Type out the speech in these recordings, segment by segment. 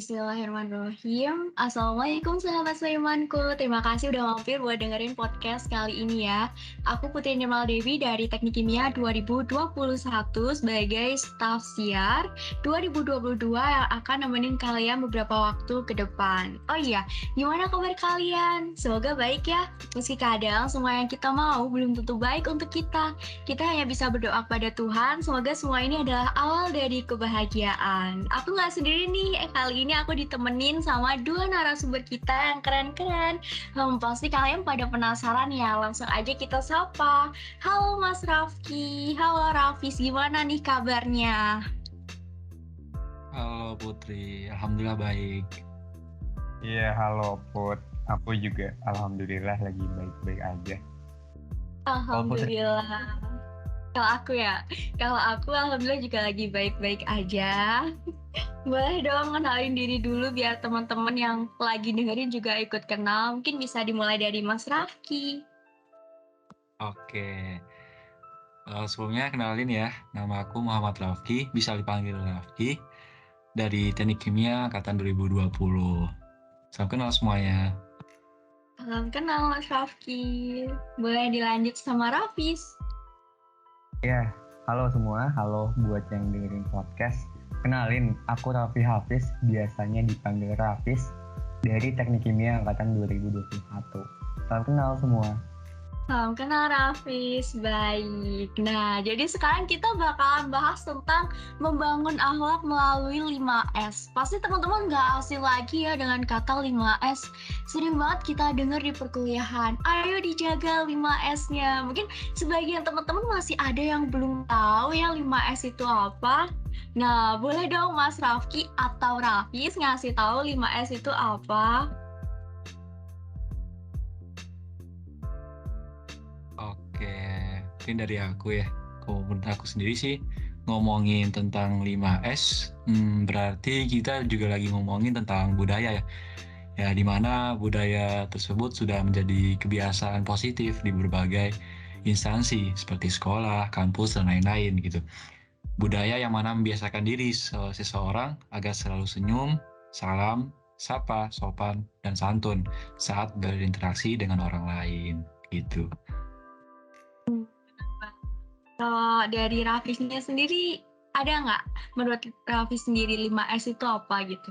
Bismillahirrahmanirrahim. Assalamualaikum sahabat Sulaimanku. Terima kasih udah mampir buat dengerin podcast kali ini ya. Aku Putri Nirmal Dewi dari Teknik Kimia 2021 sebagai staf siar 2022 yang akan nemenin kalian beberapa waktu ke depan. Oh iya, gimana kabar kalian? Semoga baik ya. Meski kadang semua yang kita mau belum tentu baik untuk kita. Kita hanya bisa berdoa kepada Tuhan. Semoga semua ini adalah awal dari kebahagiaan. Aku nggak sendiri nih. Kali ini aku ditemenin sama dua narasumber kita yang keren-keren. Pasti kalian pada penasaran ya, langsung aja kita sapa. Halo Mas Rafki, halo Rafis, gimana nih kabarnya? Halo Putri, Alhamdulillah baik. Iya, halo Put. Aku juga Alhamdulillah lagi baik-baik aja. Alhamdulillah. Kalau aku Alhamdulillah juga lagi baik-baik aja. Boleh dong kenalin diri dulu biar teman-teman yang lagi dengerin juga ikut kenal. Mungkin bisa dimulai dari Mas Rafki. Oke, sebelumnya kenalin ya, nama aku Muhammad Rafki, bisa dipanggil Rafki, dari Teknik Kimia Angkatan 2020. Salam kenal semuanya. Salam kenal Mas Rafki. Boleh dilanjut sama Rafis. Ya, halo semua. Halo buat yang dengerin podcast. Kenalin, aku Raffi Hafiz, biasanya dipanggil Rafis, dari Teknik Kimia Angkatan 2021. Salam kenal semua. Salam kenal Rafis, baik. Nah, jadi sekarang kita bakalan bahas tentang membangun akhlak melalui 5S. Pasti teman-teman gak asing lagi ya dengan kata 5S. Sering banget kita dengar di perkuliahan, ayo dijaga 5S-nya. Mungkin sebagian teman-teman masih ada yang belum tahu ya 5S itu apa. Nah, boleh dong Mas Rafki atau Rafis ngasih tahu 5S itu apa? Oke, mungkin dari aku ya. Kalau menurut aku sendiri sih, ngomongin tentang 5S, berarti kita juga lagi ngomongin tentang budaya ya. Ya, di mana budaya tersebut sudah menjadi kebiasaan positif di berbagai instansi seperti sekolah, kampus, dan lain-lain gitu. Budaya yang mana membiasakan diri seseorang agar selalu senyum, salam, sapa, sopan, dan santun saat berinteraksi dengan orang lain gitu. Kalau dari Rafisnya sendiri, ada nggak menurut Rafis sendiri 5S itu apa gitu?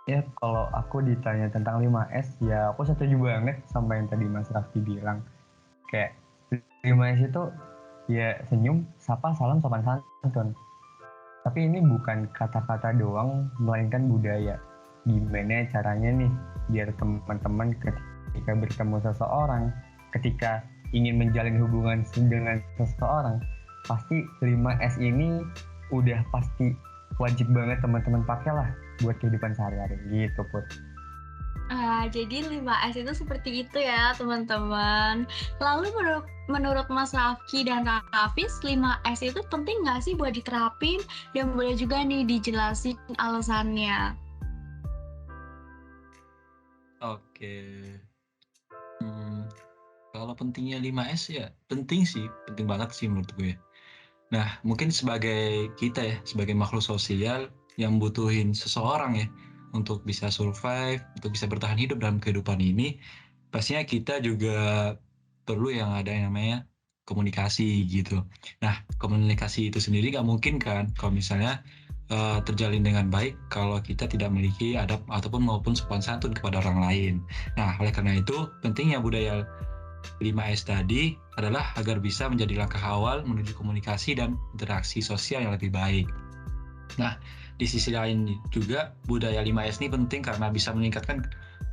Ya, kalau aku ditanya tentang 5S, ya aku setuju banget sama yang tadi Mas Raffi bilang. Kayak 5S itu ya senyum, sapa, salam, sopan, santun. Tapi ini bukan kata-kata doang, melainkan budaya. Gimana caranya nih biar teman-teman ketika bertemu seseorang, ketika ingin menjalin hubungan dengan seseorang, pasti 5S ini udah pasti wajib banget teman-teman pakai lah buat kehidupan sehari-hari gitu Put. Jadi 5S itu seperti itu ya teman-teman. Lalu menurut Mas Rafki dan Rafis, 5S itu penting nggak sih buat diterapin? Dan boleh juga nih dijelasin alasannya. Oke. Kalau pentingnya 5S ya penting banget sih menurut gue. Nah, mungkin sebagai kita ya, sebagai makhluk sosial yang butuhin seseorang ya untuk bisa survive, untuk bisa bertahan hidup dalam kehidupan ini, pastinya kita juga perlu yang ada yang namanya komunikasi gitu. Nah, komunikasi itu sendiri nggak mungkin kan kalau misalnya terjalin dengan baik kalau kita tidak memiliki adab ataupun maupun sopan santun kepada orang lain. Nah, oleh karena itu pentingnya budaya 5S tadi adalah agar bisa menjadi langkah awal menuju komunikasi dan interaksi sosial yang lebih baik. Nah, di sisi lain juga budaya 5S ini penting karena bisa meningkatkan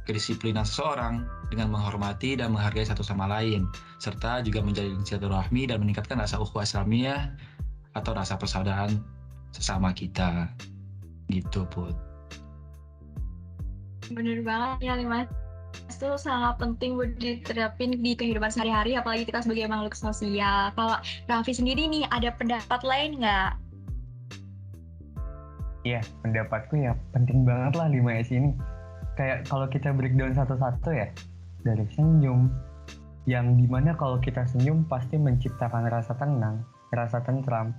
kedisiplinan seseorang dengan menghormati dan menghargai satu sama lain, serta juga menjalin silaturahmi dan meningkatkan rasa ukhuwah Islamiyah atau rasa persaudaraan sesama kita. Gitu, Put. Bener banget ya 5S itu sangat penting buat diterapin di kehidupan sehari-hari, apalagi kita sebagai makhluk sosial. Kalau Raffi sendiri nih, ada pendapat lain nggak? Iya, pendapatku ya penting banget lah 5S ini. Kayak kalau kita breakdown satu-satu ya, dari senyum, yang dimana kalau kita senyum pasti menciptakan rasa tenang, rasa tentram,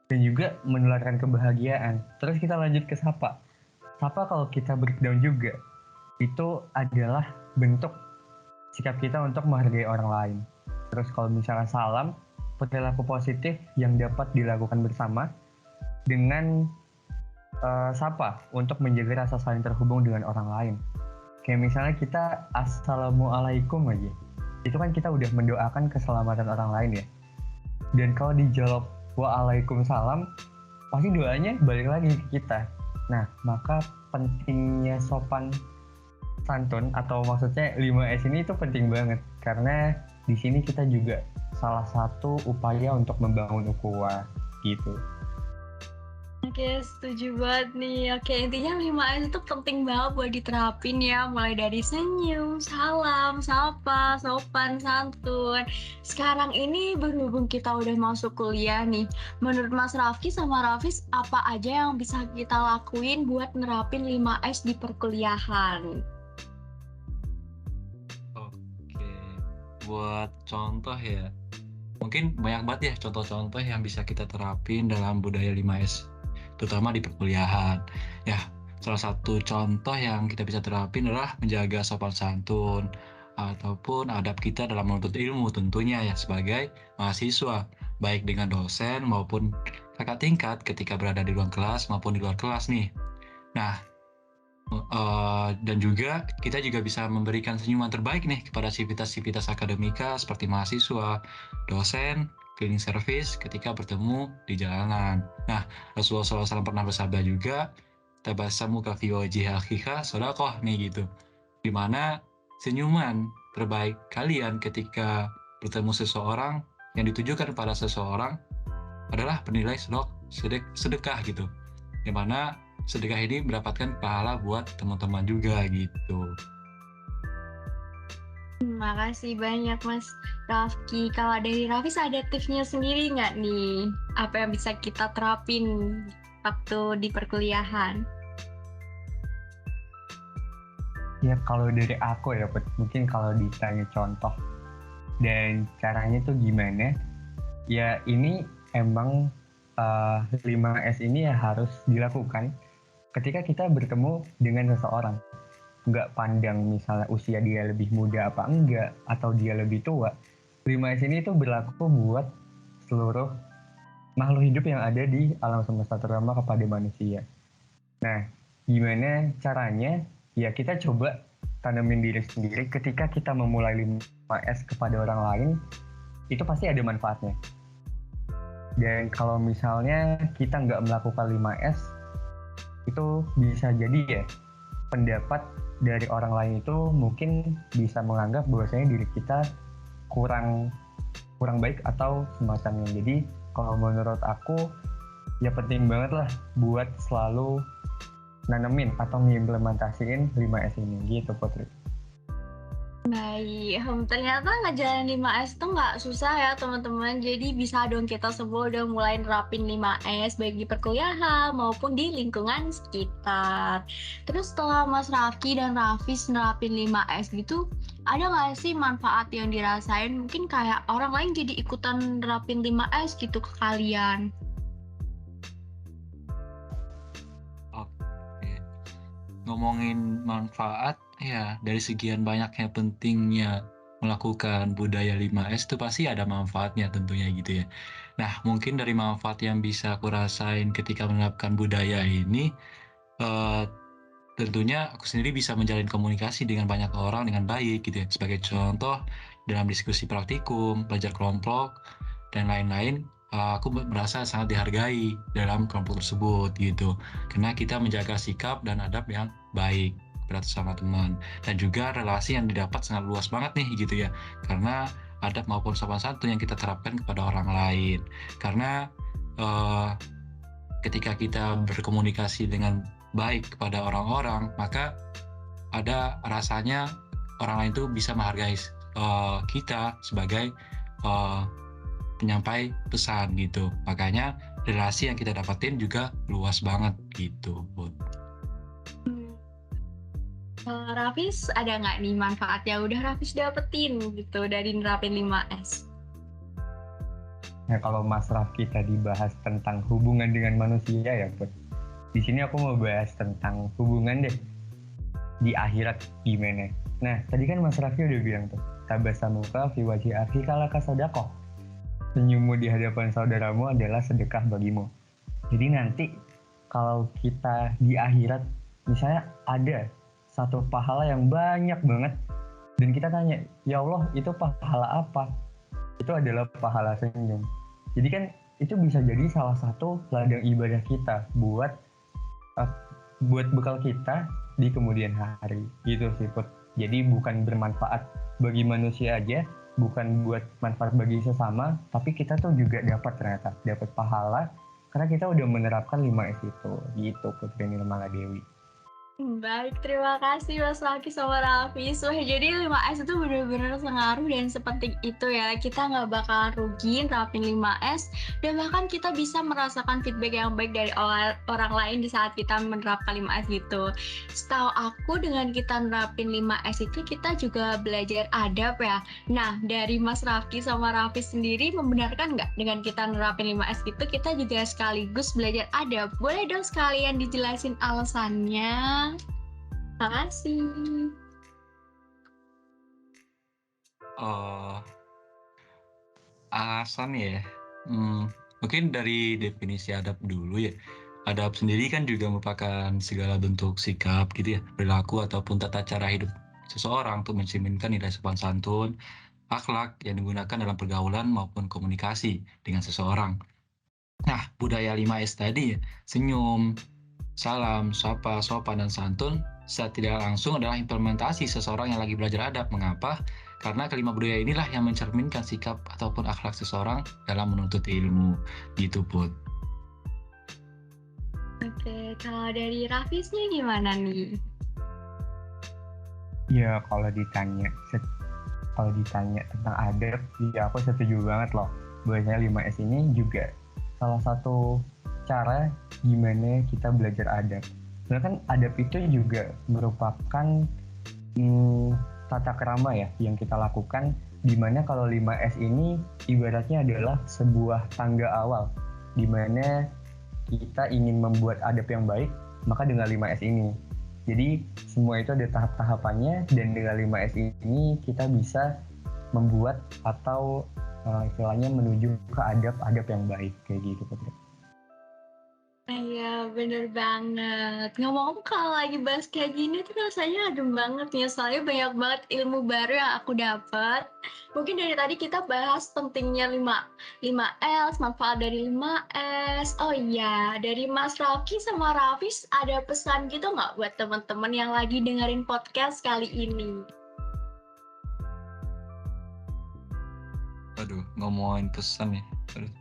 dan juga menularkan kebahagiaan. Terus kita lanjut ke sapa. sapa kalau kita breakdown juga, itu adalah bentuk sikap kita untuk menghargai orang lain. Terus kalau misalnya salam, perilaku positif yang dapat dilakukan bersama dengan sapa untuk menjaga rasa saling terhubung dengan orang lain. Kayak misalnya kita assalamualaikum aja, itu kan kita udah mendoakan keselamatan orang lain ya. Dan kalau dijawab waalaikumsalam, pasti doanya balik lagi ke kita. Nah, maka pentingnya sopan santun atau maksudnya 5S ini itu penting banget, karena di sini kita juga salah satu upaya untuk membangun ukhuwah gitu. Oke, setuju banget nih. Oke, intinya 5S itu penting banget buat diterapin ya. Mulai dari senyum, salam, sapa, sopan, santun. Sekarang ini berhubung kita udah masuk kuliah nih. Menurut Mas Rafki sama Rafis, apa aja yang bisa kita lakuin buat nerapin 5S di perkuliahan? Oke, buat contoh ya, mungkin banyak banget ya contoh-contoh yang bisa kita terapin dalam budaya 5S, terutama di perkuliahan. Ya, salah satu contoh yang kita bisa terapin adalah menjaga sopan santun ataupun adab kita dalam menuntut ilmu tentunya ya sebagai mahasiswa, baik dengan dosen maupun kakak tingkat ketika berada di ruang kelas maupun di luar kelas nih. Nah, dan juga kita juga bisa memberikan senyuman terbaik nih kepada sivitas-sivitas akademika seperti mahasiswa, dosen, cleaning service ketika bertemu di jalanan. Nah, Rasulullah SAW pernah bersabda juga, tabasamu ka fi wajhil akhika shadaqah nih gitu. Dimana senyuman terbaik kalian ketika bertemu seseorang yang ditujukan pada seseorang adalah bernilai sedekah gitu. Dimana sedekah ini mendapatkan pahala buat teman-teman juga gitu. Makasih banyak Mas Rafki. Kalau dari Rafis ada tipsnya sendiri nggak nih? Apa yang bisa kita terapin waktu di perkuliahan? Ya kalau dari aku ya, mungkin kalau ditanya contoh dan caranya tuh gimana, ya ini emang 5S ini ya harus dilakukan ketika kita bertemu dengan seseorang. Nggak pandang misalnya usia dia lebih muda apa enggak, atau dia lebih tua. 5S ini tuh berlaku buat seluruh makhluk hidup yang ada di alam semesta, terutama kepada manusia. Nah, gimana caranya? Ya kita coba tanamin diri sendiri. Ketika kita memulai 5S kepada orang lain, itu pasti ada manfaatnya. Dan kalau misalnya kita nggak melakukan 5S, itu bisa jadi ya pendapat dari orang lain itu mungkin bisa menganggap bahwasanya diri kita kurang baik atau semacamnya. Jadi kalau menurut aku ya penting banget lah buat selalu nanemin atau ngimplementasiin 5S ini gitu Putri. Baik, ternyata ngejalanin 5S itu nggak susah ya teman-teman. Jadi bisa dong kita semua udah mulai nerapin 5S baik di perkuliahan maupun di lingkungan sekitar. Terus setelah Mas Rafki dan Rafis nerapin 5S gitu, ada nggak sih manfaat yang dirasain? Mungkin kayak orang lain jadi ikutan nerapin 5S gitu ke kalian. Oke, ngomongin manfaat ya, dari sekian banyaknya pentingnya melakukan budaya 5S itu pasti ada manfaatnya tentunya gitu ya. Nah, mungkin dari manfaat yang bisa aku rasain ketika menerapkan budaya ini, tentunya aku sendiri bisa menjalin komunikasi dengan banyak orang dengan baik gitu ya. Sebagai contoh, dalam diskusi praktikum, belajar kelompok, dan lain-lain, aku merasa sangat dihargai dalam kelompok tersebut gitu. Karena kita menjaga sikap dan adab yang baik bersama teman, dan juga relasi yang didapat sangat luas banget nih gitu ya, karena adab maupun sopan santun yang kita terapkan kepada orang lain. Karena ketika kita berkomunikasi dengan baik kepada orang-orang, maka ada rasanya orang lain tuh bisa menghargai kita sebagai penyampai pesan gitu. Makanya relasi yang kita dapatin juga luas banget gitu, Bud. Rafis, ada nggak nih manfaat yang udah Rafis dapetin gitu dari nerapin 5S? Nah kalau Mas Rafki tadi bahas tentang hubungan dengan manusia ya Put. Di sini aku mau bahas tentang hubungan deh di akhirat gimana. Nah, tadi kan Mas Raffi udah bilang tuh, tabasamuka fi wajhi akhika laka sadaqah. Senyummu di hadapan saudaramu adalah sedekah bagimu. Jadi nanti kalau kita di akhirat, misalnya ada satu pahala yang banyak banget, dan kita tanya, ya Allah itu pahala apa? Itu adalah pahala senyum. Jadi kan itu bisa jadi salah satu ladang ibadah kita buat bekal kita di kemudian hari gitu sih Put. Jadi bukan bermanfaat bagi manusia aja, bukan buat manfaat bagi sesama, tapi kita tuh juga dapat ternyata dapat pahala karena kita udah menerapkan 5S itu gitu Putri Nirmala Dewi. Baik, terima kasih Mas Raffi sama Raffi. Wah, jadi 5S itu benar-benar sengaruh dan sepenting itu ya. Kita nggak bakalan rugi nerapin 5S dan bahkan kita bisa merasakan feedback yang baik dari orang lain di saat kita menerapkan 5S gitu. Setahu aku dengan kita nerapin 5S itu kita juga belajar adab ya. Nah, dari Mas Raffi sama Raffi sendiri membenarkan nggak dengan kita nerapin 5S gitu kita juga sekaligus belajar adab? Boleh dong sekalian dijelasin alasannya? Makasih. Alasan ya, mungkin dari definisi adab dulu ya. Adab sendiri kan juga merupakan segala bentuk sikap gitu ya, perilaku ataupun tata cara hidup seseorang untuk mencerminkan nilai sopan santun, akhlak yang digunakan dalam pergaulan maupun komunikasi dengan seseorang. Nah, budaya 5S tadi ya, senyum, salam, sapa, sopan, dan santun secara tidak langsung adalah implementasi seseorang yang lagi belajar adab. Mengapa? Karena kelima budaya inilah yang mencerminkan sikap ataupun akhlak seseorang dalam menuntut ilmu. Gitu, Put. Oke, kalau dari Rafisnya gimana nih? Ya kalau ditanya tentang adab, ya aku setuju banget loh. Bahwasanya 5S ini juga salah satu cara gimana kita belajar adab. Sebenarnya kan adab itu juga merupakan tata krama ya yang kita lakukan, dimana kalau 5S ini ibaratnya adalah sebuah tangga awal dimana kita ingin membuat adab yang baik, maka dengan 5S ini. Jadi semua itu ada tahap-tahapannya dan dengan 5S ini kita bisa membuat atau istilahnya menuju ke adab-adab yang baik kayak gitu Putri. Iya, bener banget. Ngomong-ngomong kalau lagi bahas kayak gini tuh rasanya adem banget ya, soalnya banyak banget ilmu baru yang aku dapat. Mungkin dari tadi kita bahas pentingnya 5L, manfaat dari 5S. Oh iya, dari Mas Raffi sama Rafis ada pesan gitu nggak buat teman-teman yang lagi dengerin podcast kali ini? Aduh, ngomongin pesan ya. Aduh.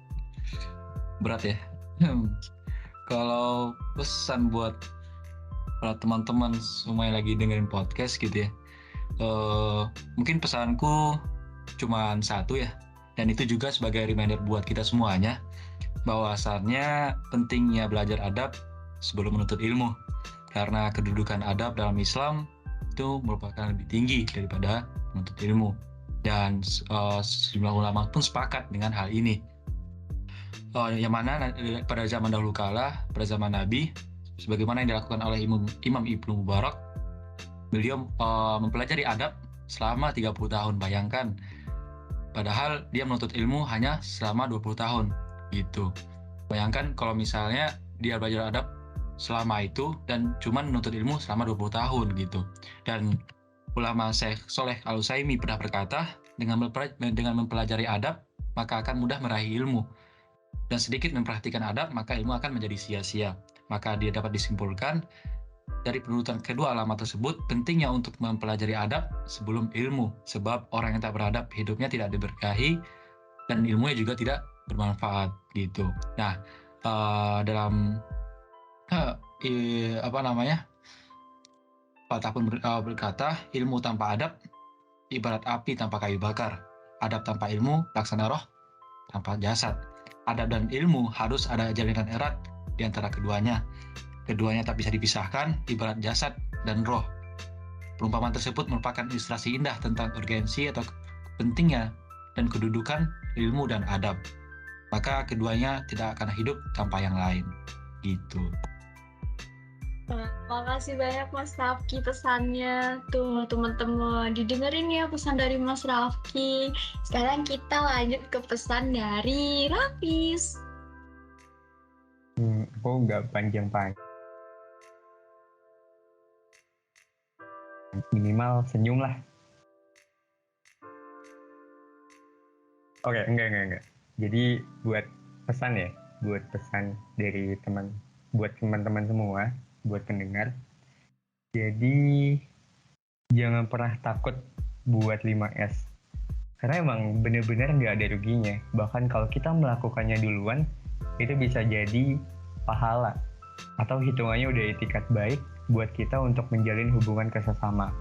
Berat ya. Kalau pesan buat para teman-teman semua yang lagi dengerin podcast gitu ya, mungkin pesanku cuma satu ya, dan itu juga sebagai reminder buat kita semuanya, bahwasannya pentingnya belajar adab sebelum menuntut ilmu, karena kedudukan adab dalam Islam itu merupakan lebih tinggi daripada menuntut ilmu, dan sejumlah ulama pun sepakat dengan hal ini. Yang mana pada zaman dahulu kala, pada zaman Nabi, sebagaimana yang dilakukan oleh Imam Ibnu Mubarak, beliau mempelajari adab selama 30 tahun. Bayangkan, padahal dia menuntut ilmu hanya selama 20 tahun gitu. Bayangkan kalau misalnya dia belajar adab selama itu dan cuma menuntut ilmu selama 20 tahun gitu. Dan ulama Syekh Sholeh Al-Utsaimin pernah berkata, dengan mempelajari adab maka akan mudah meraih ilmu, dan sedikit memperhatikan adab maka ilmu akan menjadi sia-sia. Maka dia dapat disimpulkan dari penuturan kedua alamat tersebut, pentingnya untuk mempelajari adab sebelum ilmu, sebab orang yang tak beradab hidupnya tidak diberkahi dan ilmunya juga tidak bermanfaat gitu. Nah, dalam Patah pun berkata, ilmu tanpa adab ibarat api tanpa kayu bakar, adab tanpa ilmu laksana roh tanpa jasad. Adab dan ilmu harus ada jalinan erat di antara keduanya. Keduanya tak bisa dipisahkan, ibarat jasad dan roh. Perumpamaan tersebut merupakan ilustrasi indah tentang urgensi atau pentingnya dan kedudukan ilmu dan adab. Maka keduanya tidak akan hidup tanpa yang lain. Gitu. Makasih banyak Mas Rafki pesannya. Tuh teman-teman, didengerin ya pesan dari Mas Rafki. Sekarang kita lanjut ke pesan dari Rafis. Aku nggak panjang-panjang. Minimal senyum lah. Oke, enggak. Jadi buat pesan dari buat teman-teman semua, buat pendengar. Jadi jangan pernah takut buat 5S. Karena emang bener-bener nggak ada ruginya. Bahkan kalau kita melakukannya duluan, itu bisa jadi pahala. Atau hitungannya udah etikat baik buat kita untuk menjalin hubungan ke sesama.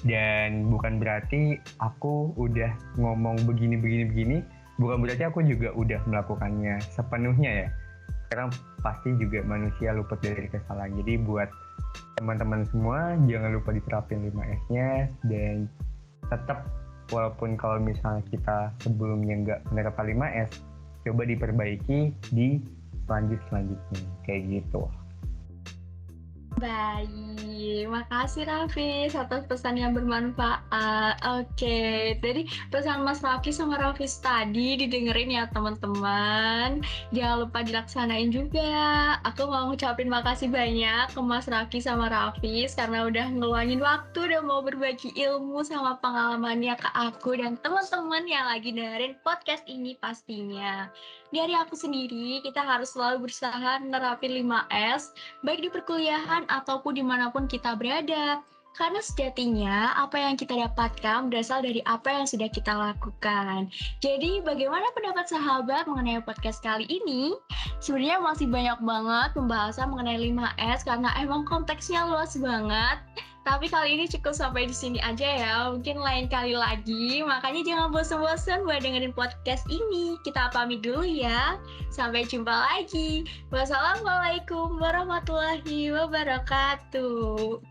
Dan bukan berarti aku udah ngomong begini, bukan berarti aku juga udah melakukannya sepenuhnya ya. Karena pasti juga manusia luput dari kesalahan. Jadi buat teman-teman semua, jangan lupa diterapin 5S-nya. Dan tetap, walaupun kalau misalnya kita sebelumnya nggak menerapkan 5S, coba diperbaiki di selanjutnya. Kayak gitu. Baik, makasih Rafis atas pesan yang bermanfaat. Oke, jadi pesan Mas Raffi sama Rafis tadi didengerin ya teman-teman. Jangan lupa dilaksanain juga. Aku mau ngucapin makasih banyak ke Mas Raffi sama Rafis karena udah ngeluangin waktu dan mau berbagi ilmu sama pengalamannya ke aku dan teman-teman yang lagi dengerin podcast ini pastinya. Dari aku sendiri, kita harus selalu berusaha nerapin 5S, baik di perkuliahan ataupun dimanapun kita berada. Karena sejatinya apa yang kita dapatkan berasal dari apa yang sudah kita lakukan. Jadi bagaimana pendapat sahabat mengenai podcast kali ini? Sebenarnya masih banyak banget pembahasan mengenai 5S karena emang konteksnya luas banget. Tapi kali ini cukup sampai di sini aja ya. Mungkin lain kali lagi. Makanya jangan bosan-bosan buat dengerin podcast ini. Kita pamit dulu ya. Sampai jumpa lagi. Wassalamualaikum warahmatullahi wabarakatuh.